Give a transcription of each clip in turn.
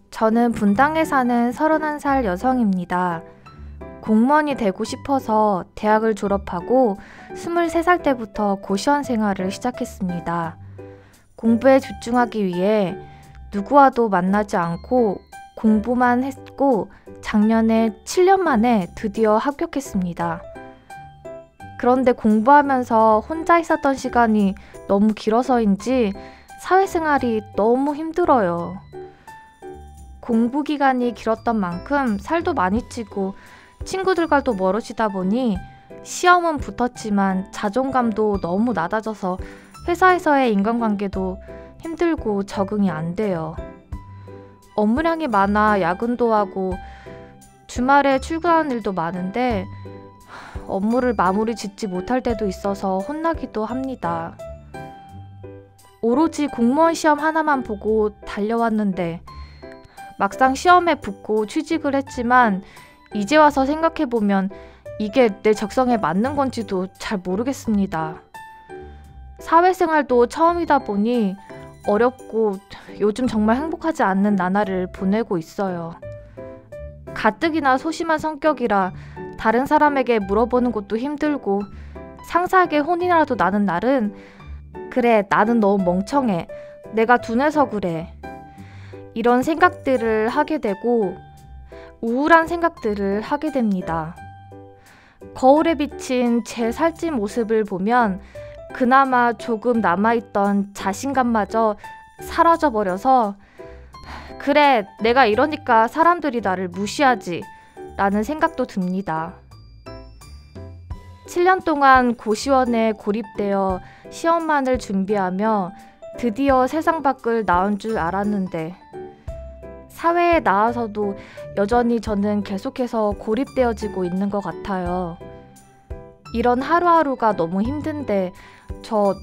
저는 분당에 사는 31살 여성입니다. 공무원이 되고 싶어서 대학을 졸업하고 23살 때부터 고시원 생활을 시작했습니다. 공부에 집중하기 위해 누구와도 만나지 않고 공부만 했고 작년에 7년 만에 드디어 합격했습니다. 그런데 공부하면서 혼자 있었던 시간이 너무 길어서인지 사회생활이 너무 힘들어요. 공부 기간이 길었던 만큼 살도 많이 찌고 친구들과도 멀어지다 보니 시험은 붙었지만 자존감도 너무 낮아져서 회사에서의 인간관계도 힘들고 적응이 안 돼요. 업무량이 많아 야근도 하고 주말에 출근하는 일도 많은데 업무를 마무리 짓지 못할 때도 있어서 혼나기도 합니다. 오로지 공무원 시험 하나만 보고 달려왔는데 막상 시험에 붙고 취직을 했지만 이제 와서 생각해보면 이게 내 적성에 맞는 건지도 잘 모르겠습니다. 사회생활도 처음이다 보니 어렵고 요즘 정말 행복하지 않는 나날을 보내고 있어요. 가뜩이나 소심한 성격이라 다른 사람에게 물어보는 것도 힘들고 상사에게 혼이라도 나는 날은 그래, 나는 너무 멍청해. 내가 둔해서 그래. 이런 생각들을 하게 되고 우울한 생각들을 하게 됩니다. 거울에 비친 제 살찐 모습을 보면 그나마 조금 남아있던 자신감마저 사라져버려서 그래, 내가 이러니까 사람들이 나를 무시하지 라는 생각도 듭니다. 7년 동안 고시원에 고립되어 시험만을 준비하며 드디어 세상 밖을 나온 줄 알았는데 사회에 나와서도 여전히 저는 계속해서 고립되어지고 있는 것 같아요. 이런 하루하루가 너무 힘든데 저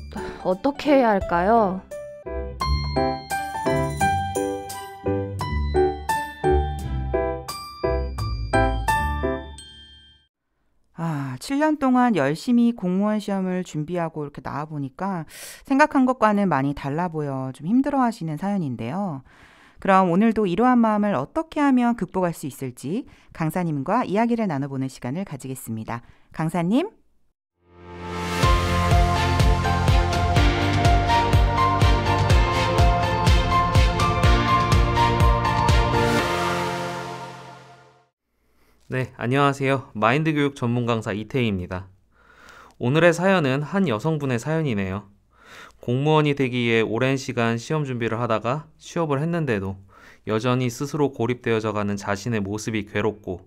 어떻게 해야 할까요? 아, 7년 동안 열심히 공무원 시험을 준비하고 이렇게 나와보니까 생각한 것과는 많이 달라 보여 좀 힘들어하시는 사연인데요. 그럼 오늘도 이러한 마음을 어떻게 하면 극복할 수 있을지 강사님과 이야기를 나눠보는 시간을 가지겠습니다. 강사님? 네, 안녕하세요. 마인드 교육 전문 강사 이태희입니다. 오늘의 사연은 한 여성분의 사연이네요. 공무원이 되기 위해 오랜 시간 시험 준비를 하다가 취업을 했는데도 여전히 스스로 고립되어져 가는 자신의 모습이 괴롭고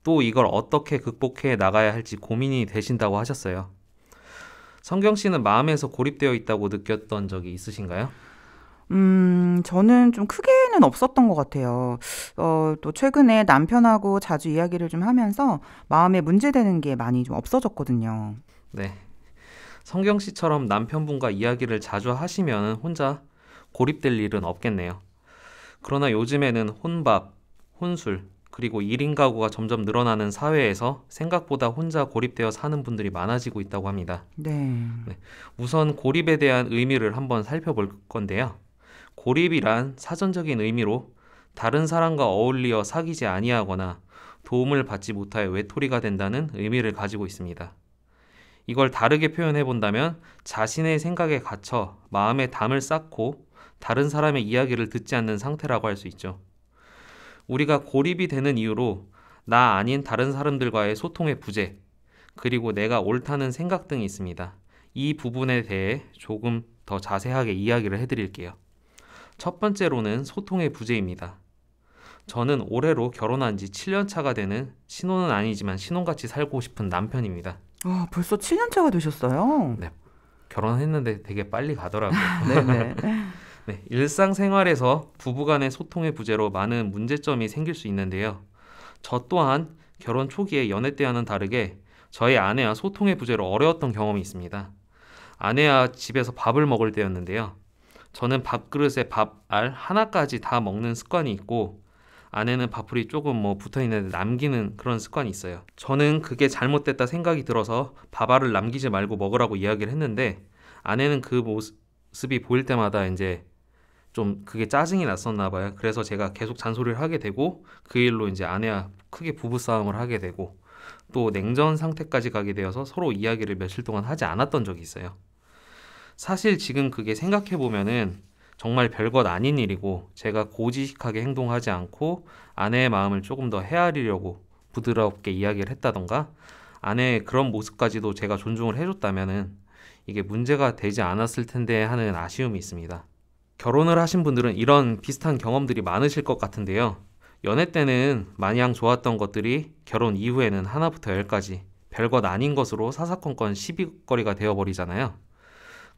또 이걸 어떻게 극복해 나가야 할지 고민이 되신다고 하셨어요. 성경 씨는 마음에서 고립되어 있다고 느꼈던 적이 있으신가요? 저는 좀 크게는 없었던 것 같아요. 또 최근에 남편하고 자주 이야기를 좀 하면서 마음에 문제되는 게 많이 좀 없어졌거든요. 네. 성경 씨처럼 남편분과 이야기를 자주 하시면 혼자 고립될 일은 없겠네요. 그러나 요즘에는 혼밥, 혼술, 그리고 1인 가구가 점점 늘어나는 사회에서 생각보다 혼자 고립되어 사는 분들이 많아지고 있다고 합니다. 네. 우선 고립에 대한 의미를 한번 살펴볼 건데요. 고립이란 사전적인 의미로 다른 사람과 어울리어 사귀지 아니하거나 도움을 받지 못하여 외톨이가 된다는 의미를 가지고 있습니다. 이걸 다르게 표현해 본다면 자신의 생각에 갇혀 마음에 담을 쌓고 다른 사람의 이야기를 듣지 않는 상태라고 할 수 있죠. 우리가 고립이 되는 이유로 나 아닌 다른 사람들과의 소통의 부재, 그리고 내가 옳다는 생각 등이 있습니다. 이 부분에 대해 조금 더 자세하게 이야기를 해드릴게요. 첫 번째로는 소통의 부재입니다. 저는 올해로 결혼한 지 7년 차가 되는 신혼은 아니지만 신혼같이 살고 싶은 남편입니다. 벌써 7년 차가 되셨어요? 네, 결혼했는데 되게 빨리 가더라고요. 네네. 네, 일상생활에서 부부간의 소통의 부재로 많은 문제점이 생길 수 있는데요. 저 또한 결혼 초기에 연애 때와는 다르게 저희 아내와 소통의 부재로 어려웠던 경험이 있습니다. 아내와 집에서 밥을 먹을 때였는데요. 저는 밥그릇에 밥알 하나까지 다 먹는 습관이 있고 안에는 밥풀이 조금 붙어 있는데 남기는 그런 습관이 있어요. 저는 그게 잘못됐다 생각이 들어서 밥알을 남기지 말고 먹으라고 이야기를 했는데 아내는 그 모습이 보일 때마다 이제 좀 그게 짜증이 났었나 봐요. 그래서 제가 계속 잔소리를 하게 되고 그 일로 이제 아내와 크게 부부싸움을 하게 되고 또 냉전 상태까지 가게 되어서 서로 이야기를 며칠 동안 하지 않았던 적이 있어요. 사실 지금 그게 생각해보면은 정말 별것 아닌 일이고 제가 고지식하게 행동하지 않고 아내의 마음을 조금 더 헤아리려고 부드럽게 이야기를 했다던가 아내의 그런 모습까지도 제가 존중을 해줬다면은 이게 문제가 되지 않았을 텐데 하는 아쉬움이 있습니다. 결혼을 하신 분들은 이런 비슷한 경험들이 많으실 것 같은데요. 연애 때는 마냥 좋았던 것들이 결혼 이후에는 하나부터 열까지 별것 아닌 것으로 사사건건 시비거리가 되어버리잖아요.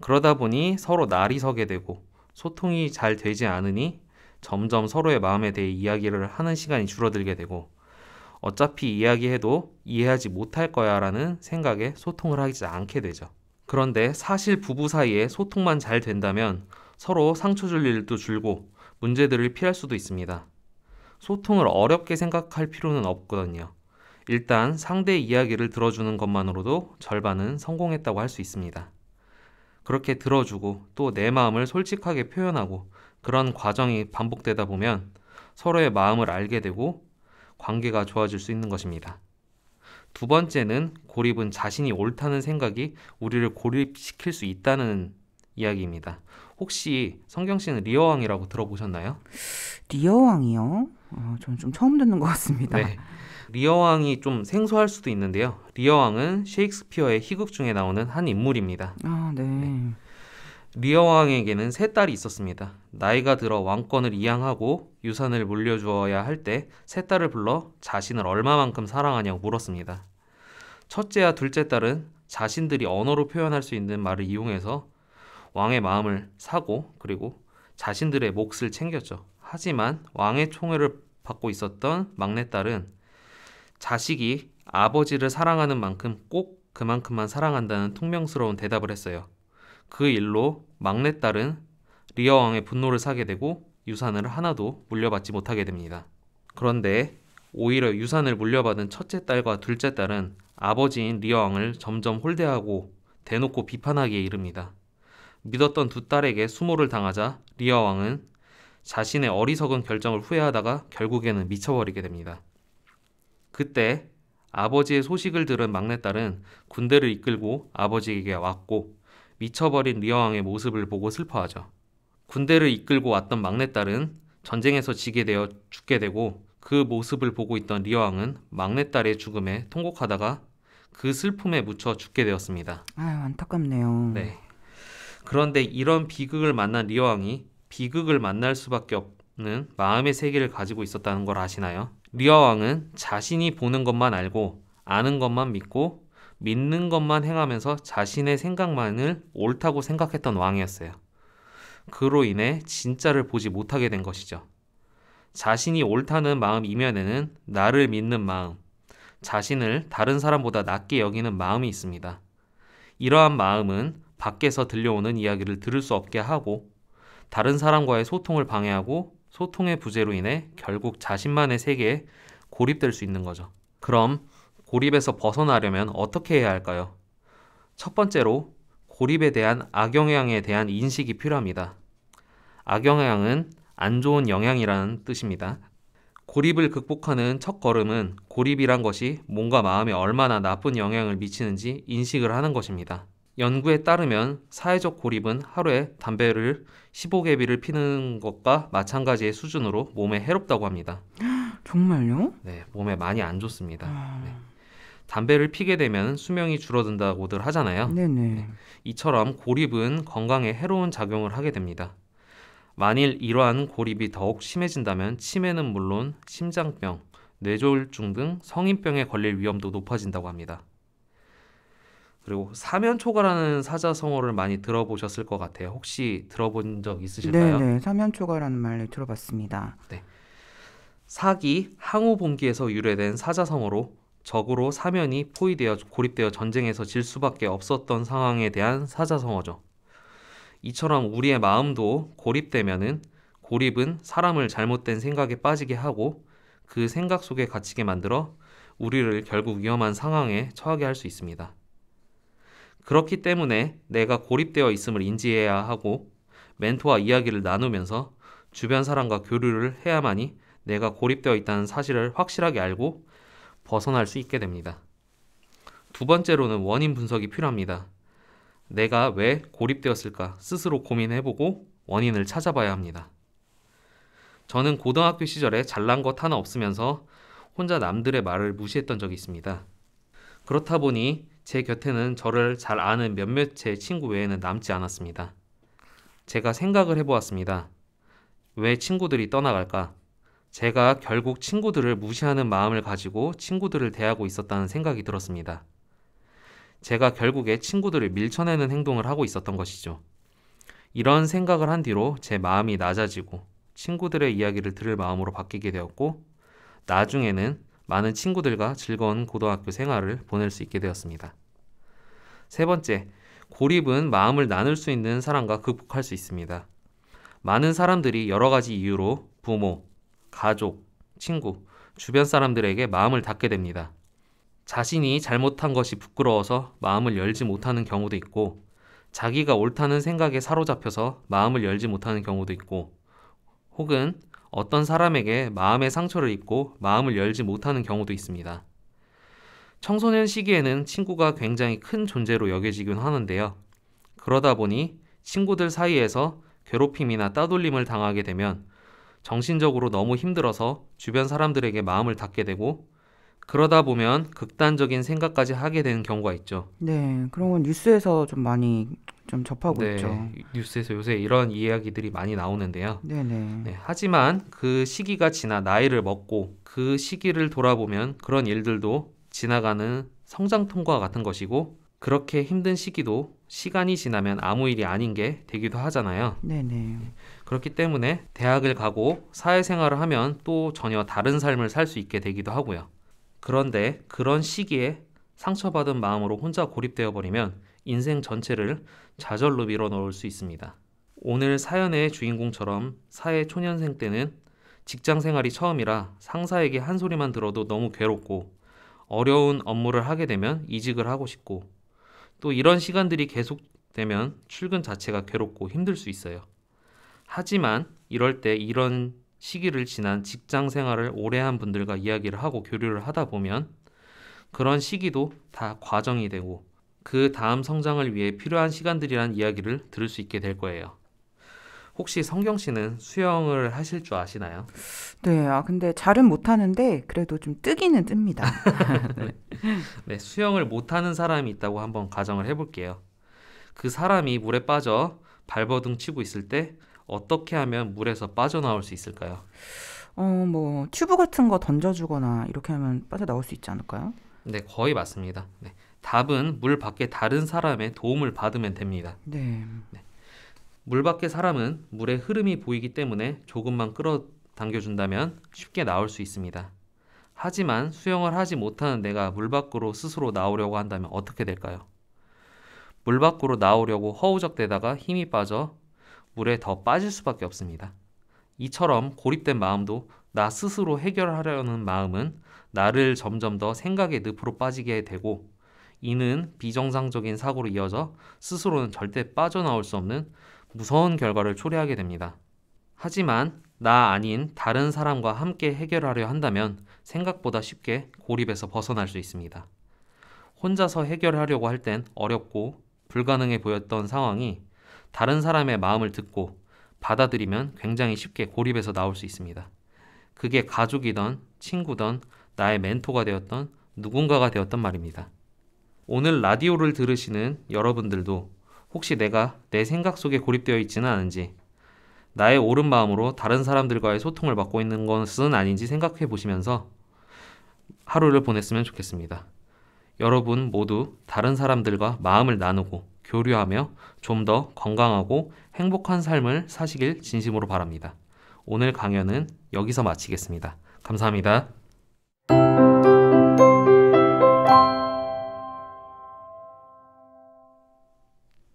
그러다 보니 서로 날이 서게 되고 소통이 잘 되지 않으니 점점 서로의 마음에 대해 이야기를 하는 시간이 줄어들게 되고 어차피 이야기해도 이해하지 못할 거야 라는 생각에 소통을 하지 않게 되죠. 그런데 사실 부부 사이에 소통만 잘 된다면 서로 상처 줄 일도 줄고 문제들을 피할 수도 있습니다. 소통을 어렵게 생각할 필요는 없거든요. 일단 상대의 이야기를 들어주는 것만으로도 절반은 성공했다고 할 수 있습니다. 그렇게 들어주고 또 내 마음을 솔직하게 표현하고 그런 과정이 반복되다 보면 서로의 마음을 알게 되고 관계가 좋아질 수 있는 것입니다. 두 번째는 고립은 자신이 옳다는 생각이 우리를 고립시킬 수 있다는 이야기입니다. 혹시 성경 씨는 리어왕이라고 들어보셨나요? 리어왕이요? 저는 좀 처음 듣는 것 같습니다. 네. 리어왕이 좀 생소할 수도 있는데요. 리어왕은 셰익스피어의 희극 중에 나오는 한 인물입니다. 네. 리어왕에게는 세 딸이 있었습니다. 나이가 들어 왕권을 이양하고 유산을 물려주어야 할 때 세 딸을 불러 자신을 얼마만큼 사랑하냐고 물었습니다. 첫째와 둘째 딸은 자신들이 언어로 표현할 수 있는 말을 이용해서 왕의 마음을 사고 그리고 자신들의 몫을 챙겼죠. 하지만 왕의 총애를 받고 있었던 막내딸은 자식이 아버지를 사랑하는 만큼 꼭 그만큼만 사랑한다는 퉁명스러운 대답을 했어요. 그 일로 막내딸은 리어 왕의 분노를 사게 되고 유산을 하나도 물려받지 못하게 됩니다. 그런데 오히려 유산을 물려받은 첫째 딸과 둘째 딸은 아버지인 리어 왕을 점점 홀대하고 대놓고 비판하기에 이릅니다. 믿었던 두 딸에게 수모를 당하자 리어 왕은 자신의 어리석은 결정을 후회하다가 결국에는 미쳐버리게 됩니다. 그때 아버지의 소식을 들은 막내딸은 군대를 이끌고 아버지에게 왔고 미쳐버린 리어 왕의 모습을 보고 슬퍼하죠. 군대를 이끌고 왔던 막내딸은 전쟁에서 지게 되어 죽게 되고 그 모습을 보고 있던 리어 왕은 막내딸의 죽음에 통곡하다가 그 슬픔에 묻혀 죽게 되었습니다. 안타깝네요. 네. 그런데 이런 비극을 만난 리어 왕이 비극을 만날 수밖에 없는 마음의 세계를 가지고 있었다는 걸 아시나요? 리어 왕은 자신이 보는 것만 알고 아는 것만 믿고 믿는 것만 행하면서 자신의 생각만을 옳다고 생각했던 왕이었어요. 그로 인해 진짜를 보지 못하게 된 것이죠. 자신이 옳다는 마음 이면에는 나를 믿는 마음, 자신을 다른 사람보다 낮게 여기는 마음이 있습니다. 이러한 마음은 밖에서 들려오는 이야기를 들을 수 없게 하고 다른 사람과의 소통을 방해하고 소통의 부재로 인해 결국 자신만의 세계에 고립될 수 있는 거죠. 그럼 고립에서 벗어나려면 어떻게 해야 할까요? 첫 번째로 고립에 대한 악영향에 대한 인식이 필요합니다. 악영향은 안 좋은 영향이라는 뜻입니다. 고립을 극복하는 첫 걸음은 고립이란 것이 몸과 마음에 얼마나 나쁜 영향을 미치는지 인식을 하는 것입니다. 연구에 따르면 사회적 고립은 하루에 담배를 15개비를 피는 것과 마찬가지의 수준으로 몸에 해롭다고 합니다. 정말요? 네, 몸에 많이 안 좋습니다. 네. 담배를 피게 되면 수명이 줄어든다고들 하잖아요. 네네. 이처럼 고립은 건강에 해로운 작용을 하게 됩니다. 만일 이러한 고립이 더욱 심해진다면 치매는 물론 심장병, 뇌졸중 등 성인병에 걸릴 위험도 높아진다고 합니다. 그리고 사면초가라는 사자성어를 많이 들어보셨을 것 같아요. 혹시 들어본 적 있으실까요? 네네. 사면초가라는 말 들어봤습니다. 네. 사기, 항우봉기에서 유래된 사자성어로 적으로 사면이 포위되어 고립되어 전쟁에서 질 수밖에 없었던 상황에 대한 사자성어죠. 이처럼 우리의 마음도 고립되면은 고립은 사람을 잘못된 생각에 빠지게 하고 그 생각 속에 갇히게 만들어 우리를 결국 위험한 상황에 처하게 할 수 있습니다. 그렇기 때문에 내가 고립되어 있음을 인지해야 하고 멘토와 이야기를 나누면서 주변 사람과 교류를 해야만이 내가 고립되어 있다는 사실을 확실하게 알고 벗어날 수 있게 됩니다. 두 번째로는 원인 분석이 필요합니다. 내가 왜 고립되었을까 스스로 고민해보고 원인을 찾아봐야 합니다. 저는 고등학교 시절에 잘난 것 하나 없으면서 혼자 남들의 말을 무시했던 적이 있습니다. 그렇다 보니 제 곁에는 저를 잘 아는 몇몇의 친구 외에는 남지 않았습니다. 제가 생각을 해보았습니다. 왜 친구들이 떠나갈까? 제가 결국 친구들을 무시하는 마음을 가지고 친구들을 대하고 있었다는 생각이 들었습니다. 제가 결국에 친구들을 밀쳐내는 행동을 하고 있었던 것이죠. 이런 생각을 한 뒤로 제 마음이 낮아지고 친구들의 이야기를 들을 마음으로 바뀌게 되었고 나중에는 많은 친구들과 즐거운 고등학교 생활을 보낼 수 있게 되었습니다. 세 번째, 고립은 마음을 나눌 수 있는 사람과 극복할 수 있습니다. 많은 사람들이 여러 가지 이유로 부모, 가족, 친구, 주변 사람들에게 마음을 닫게 됩니다. 자신이 잘못한 것이 부끄러워서 마음을 열지 못하는 경우도 있고 자기가 옳다는 생각에 사로잡혀서 마음을 열지 못하는 경우도 있고 혹은 어떤 사람에게 마음의 상처를 입고 마음을 열지 못하는 경우도 있습니다. 청소년 시기에는 친구가 굉장히 큰 존재로 여겨지긴 하는데요. 그러다 보니 친구들 사이에서 괴롭힘이나 따돌림을 당하게 되면 정신적으로 너무 힘들어서 주변 사람들에게 마음을 닫게 되고 그러다 보면 극단적인 생각까지 하게 되는 경우가 있죠. 네, 그런 건 뉴스에서 좀 많이 좀 접하고 있죠. 뉴스에서 요새 이런 이야기들이 많이 나오는데요. 네네. 하지만 그 시기가 지나 나이를 먹고 그 시기를 돌아보면 그런 일들도 지나가는 성장통과 같은 것이고 그렇게 힘든 시기도 시간이 지나면 아무 일이 아닌 게 되기도 하잖아요. 네네. 그렇기 때문에 대학을 가고 사회생활을 하면 또 전혀 다른 삶을 살 수 있게 되기도 하고요. 그런데 그런 시기에 상처받은 마음으로 혼자 고립되어 버리면 인생 전체를 좌절로 밀어넣을 수 있습니다. 오늘 사연의 주인공처럼 사회 초년생 때는 직장 생활이 처음이라 상사에게 한 소리만 들어도 너무 괴롭고 어려운 업무를 하게 되면 이직을 하고 싶고 또 이런 시간들이 계속되면 출근 자체가 괴롭고 힘들 수 있어요. 하지만 이럴 때 이런 시기를 지난 직장 생활을 오래 한 분들과 이야기를 하고 교류를 하다 보면 그런 시기도 다 과정이 되고 그 다음 성장을 위해 필요한 시간들이란 이야기를 들을 수 있게 될 거예요. 혹시 성경 씨는 수영을 하실 줄 아시나요? 네, 근데 잘은 못하는데 그래도 좀 뜨기는 뜹니다. 네, 수영을 못하는 사람이 있다고 한번 가정을 해볼게요. 그 사람이 물에 빠져 발버둥 치고 있을 때 어떻게 하면 물에서 빠져나올 수 있을까요? 뭐 튜브 같은 거 던져주거나 이렇게 하면 빠져나올 수 있지 않을까요? 네, 거의 맞습니다. 네, 답은 물 밖에 다른 사람의 도움을 받으면 됩니다. 네. 물 밖의 사람은 물의 흐름이 보이기 때문에 조금만 끌어당겨준다면 쉽게 나올 수 있습니다. 하지만 수영을 하지 못하는 내가 물 밖으로 스스로 나오려고 한다면 어떻게 될까요? 물 밖으로 나오려고 허우적대다가 힘이 빠져 물에 더 빠질 수밖에 없습니다. 이처럼 고립된 마음도 나 스스로 해결하려는 마음은 나를 점점 더 생각의 늪으로 빠지게 되고 이는 비정상적인 사고로 이어져 스스로는 절대 빠져나올 수 없는 무서운 결과를 초래하게 됩니다. 하지만 나 아닌 다른 사람과 함께 해결하려 한다면 생각보다 쉽게 고립에서 벗어날 수 있습니다. 혼자서 해결하려고 할 땐 어렵고 불가능해 보였던 상황이 다른 사람의 마음을 듣고 받아들이면 굉장히 쉽게 고립에서 나올 수 있습니다. 그게 가족이던 친구던 나의 멘토가 되었던 누군가가 되었던 말입니다. 오늘 라디오를 들으시는 여러분들도 혹시 내가 내 생각 속에 고립되어 있지는 않은지 나의 옳은 마음으로 다른 사람들과의 소통을 맡고 있는 것은 아닌지 생각해 보시면서 하루를 보냈으면 좋겠습니다. 여러분 모두 다른 사람들과 마음을 나누고 교류하며 좀 더 건강하고 행복한 삶을 사시길 진심으로 바랍니다. 오늘 강연은 여기서 마치겠습니다. 감사합니다.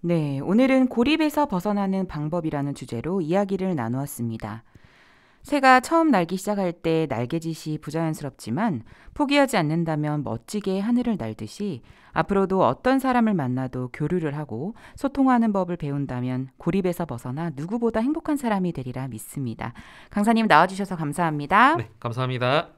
네, 오늘은 고립에서 벗어나는 방법이라는 주제로 이야기를 나누었습니다. 새가 처음 날기 시작할 때 날개짓이 부자연스럽지만 포기하지 않는다면 멋지게 하늘을 날듯이 앞으로도 어떤 사람을 만나도 교류를 하고 소통하는 법을 배운다면 고립에서 벗어나 누구보다 행복한 사람이 되리라 믿습니다. 강사님 나와주셔서 감사합니다. 네, 감사합니다.